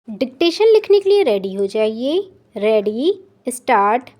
Dictation लिखने के लिए रेडी हो जाइए। Ready, start.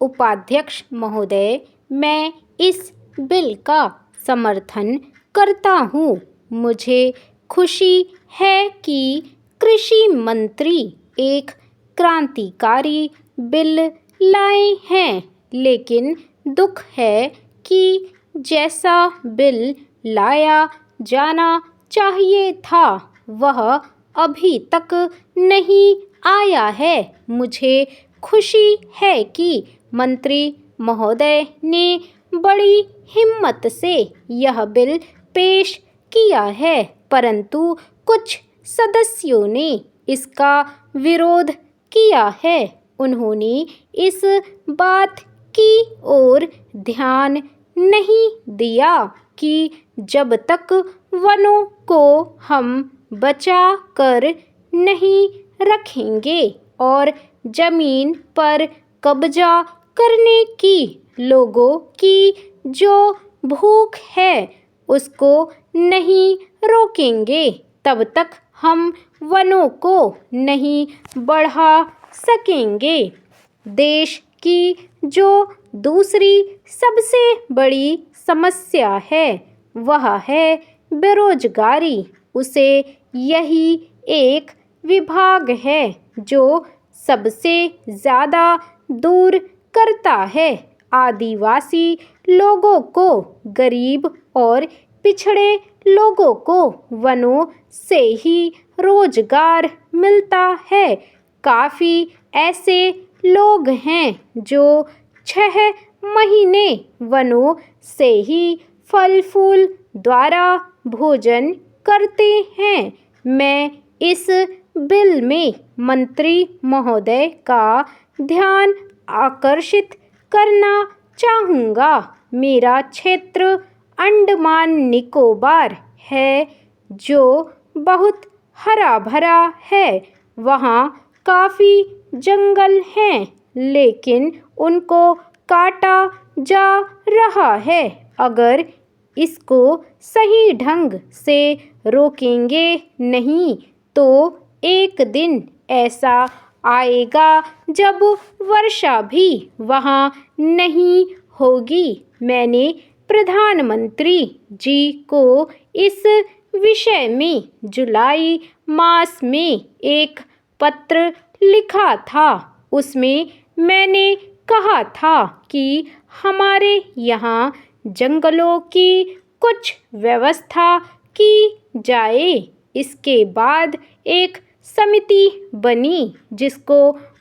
उपाध्यक्ष महोदय, मैं इस बिल का समर्थन करता हूँ। मुझे खुशी है कि कृषि मंत्री एक क्रांतिकारी बिल लाए हैं, लेकिन दुख है कि जैसा बिल लाया जाना चाहिए था वह अभी तक नहीं आया है। मुझे खुशी है कि मंत्री महोदय ने बड़ी हिम्मत से यह बिल पेश किया है, परंतु कुछ सदस्यों ने इसका विरोध किया है। उन्होंने इस बात की ओर ध्यान नहीं दिया कि जब तक वनों को हम बचा कर नहीं रखेंगे और जमीन पर कब्जा करने की लोगों की जो भूख है उसको नहीं रोकेंगे, तब तक हम वनों को नहीं बढ़ा सकेंगे। देश की जो दूसरी सबसे बड़ी समस्या है वह है बेरोजगारी। उसे यही एक विभाग है जो सबसे ज़्यादा दूर करता है। आदिवासी लोगों को, गरीब और पिछड़े लोगों को वनों से ही रोजगार मिलता है। काफ़ी ऐसे लोग हैं जो 6 महीने वनों से ही फल फूल द्वारा भोजन करते हैं। मैं इस बिल में मंत्री महोदय का ध्यान आकर्षित करना चाहूँगा। मेरा क्षेत्र अंडमान निकोबार है जो बहुत हरा भरा है। वहाँ काफ़ी जंगल हैं, लेकिन उनको काटा जा रहा है। अगर इसको सही ढंग से रोकेंगे नहीं तो एक दिन ऐसा आएगा जब वर्षा भी वहाँ नहीं होगी। मैंने प्रधानमंत्री जी को इस विषय में जुलाई मास में एक पत्र लिखा था। उसमें मैंने कहा था कि हमारे यहाँ जंगलों की कुछ व्यवस्था की जाए। इसके बाद एक समिति बनी जिसको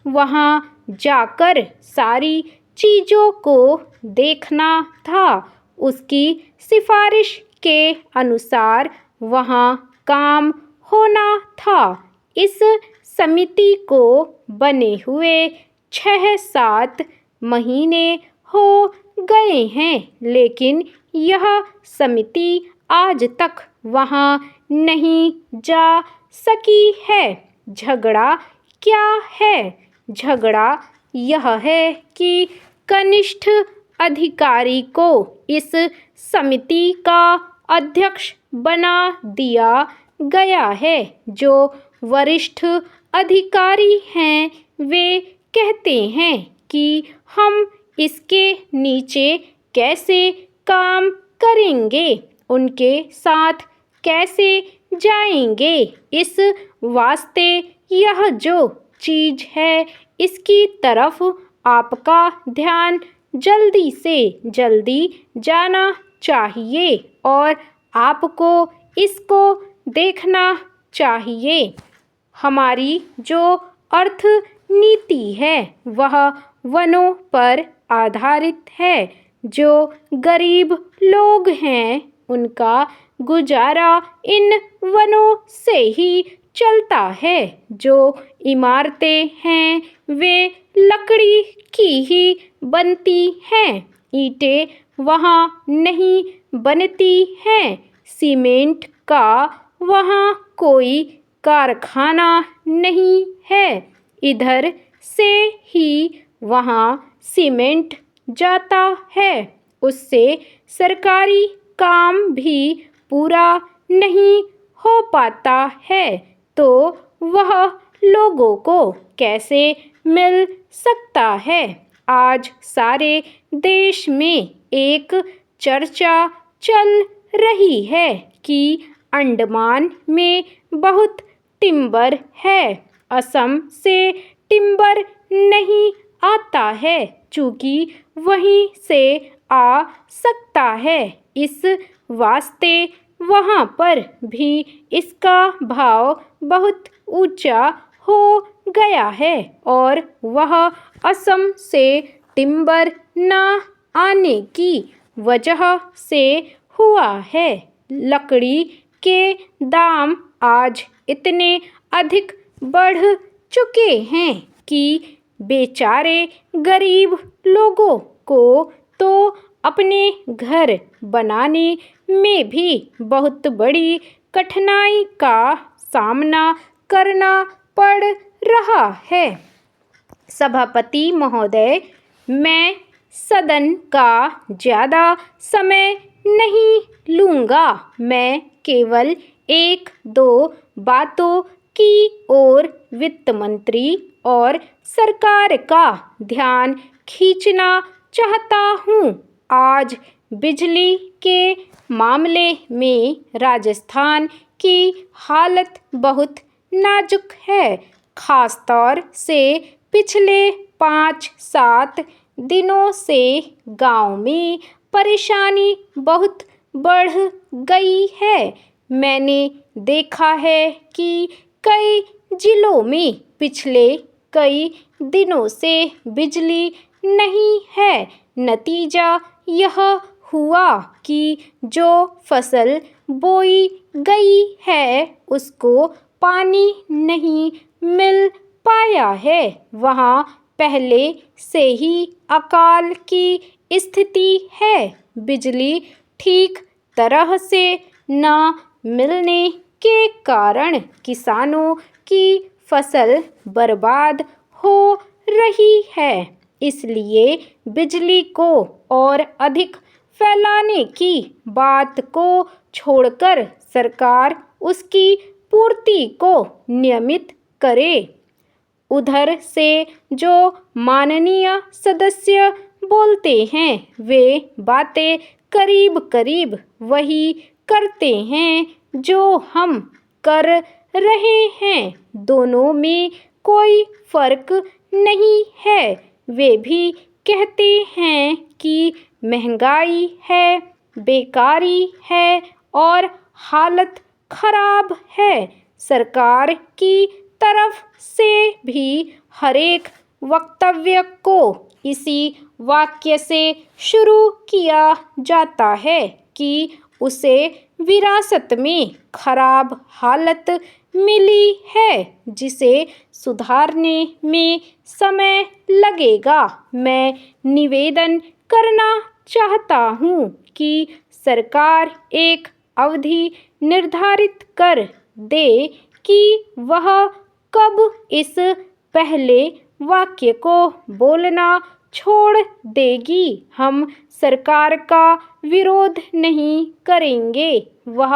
वहाँ जाकर सारी चीज़ों को देखना था। उसकी सिफारिश के अनुसार वहाँ काम होना था। इस समिति को बने हुए 6-7 महीने हो गए हैं, लेकिन यह समिति आज तक वहाँ नहीं जा सकी है। झगड़ा क्या है? झगड़ा यह है कि कनिष्ठ अधिकारी को इस समिति का अध्यक्ष बना दिया गया है। जो वरिष्ठ अधिकारी हैं वे कहते हैं कि हम इसके नीचे कैसे काम करेंगे, उनके साथ कैसे जाएंगे। इस वास्ते यह जो चीज़ है इसकी तरफ आपका ध्यान जल्दी से जल्दी जाना चाहिए और आपको इसको देखना चाहिए। हमारी जो अर्थ नीति है वह वनों पर आधारित है। जो गरीब लोग हैं उनका गुजारा इन वनों से ही चलता है। जो इमारतें हैं वे लकड़ी की ही बनती हैं। ईंटें वहाँ नहीं बनती हैं। सीमेंट का वहाँ कोई कारखाना नहीं है। इधर से ही वहाँ सीमेंट जाता है। उससे सरकारी काम भी पूरा नहीं हो पाता है, तो वह लोगों को कैसे मिल सकता है। आज सारे देश में एक चर्चा चल रही है कि अंडमान में बहुत टिम्बर है। असम से टिम्बर नहीं आता है, चूँकि वहीं से आ सकता है। इस वास्ते वहाँ पर भी इसका भाव बहुत ऊंचा हो गया है और वह असम से टिम्बर न आने की वजह से हुआ है। लकड़ी के दाम आज इतने अधिक बढ़ चुके हैं कि बेचारे गरीब लोगों को तो अपने घर बनाने में भी बहुत बड़ी कठिनाई का सामना करना पड़ रहा है। सभापति महोदय, मैं सदन का ज़्यादा समय नहीं लूँगा। मैं केवल एक दो बातों की ओर वित्त मंत्री और सरकार का ध्यान खींचना चाहता हूँ। आज बिजली के मामले में राजस्थान की हालत बहुत नाजुक है। खासतौर से पिछले 5-7 दिनों से गांव में परेशानी बहुत बढ़ गई है। मैंने देखा है कि कई जिलों में पिछले कई दिनों से बिजली नहीं है। नतीजा यह हुआ कि जो फसल बोई गई है उसको पानी नहीं मिल पाया है। वहाँ पहले से ही अकाल की स्थिति है। बिजली ठीक तरह से न मिलने के कारण किसानों की फसल बर्बाद हो रही है। इसलिए बिजली को और अधिक फैलाने की बात को छोड़कर सरकार उसकी पूर्ति को नियमित करे। उधर से जो माननीय सदस्य बोलते हैं वे बातें करीब करीब वही करते हैं जो हम कर रहे हैं। दोनों में कोई फर्क नहीं है। वे भी कहते हैं कि महंगाई है, बेकारी है और हालत खराब है। सरकार की तरफ से भी हरेक वक्तव्य को इसी वाक्य से शुरू किया जाता है कि उसे विरासत में खराब हालत मिली है जिसे सुधारने में समय लगेगा। मैं निवेदन करना चाहता हूँ कि सरकार एक अवधि निर्धारित कर दे कि वह कब इस पहले वाक्य को बोलना छोड़ देगी। हम सरकार का विरोध नहीं करेंगे। वह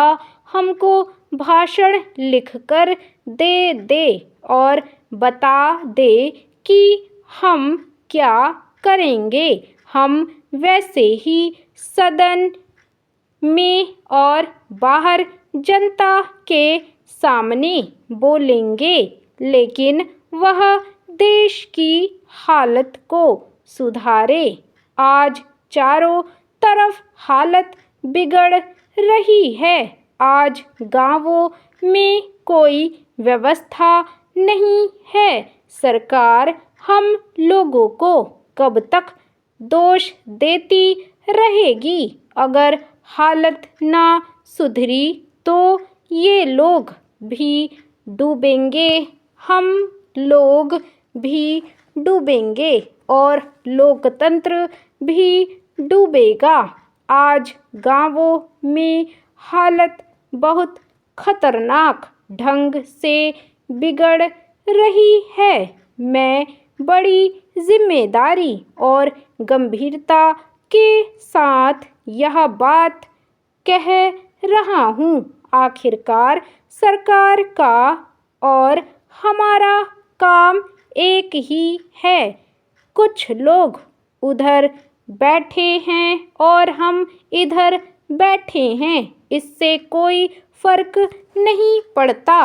हमको भाषण लिखकर दे और बता दे कि हम क्या करेंगे। हम वैसे ही सदन में और बाहर जनता के सामने बोलेंगे, लेकिन वह देश की हालत को सुधारे। आज चारों तरफ हालत बिगड़ रही है। आज गांवों में कोई व्यवस्था नहीं है। सरकार हम लोगों को कब तक दोष देती रहेगी। अगर हालत ना सुधरी तो ये लोग भी डूबेंगे, हम लोग भी डूबेंगे और लोकतंत्र भी डूबेगा। आज गांवों में हालत बहुत खतरनाक ढंग से बिगड़ रही है। मैं बड़ी जिम्मेदारी और गंभीरता के साथ यह बात कह रहा हूँ। आखिरकार सरकार का और हमारा काम एक ही है। कुछ लोग उधर बैठे हैं और हम इधर बैठे हैं, इससे कोई फर्क नहीं पड़ता।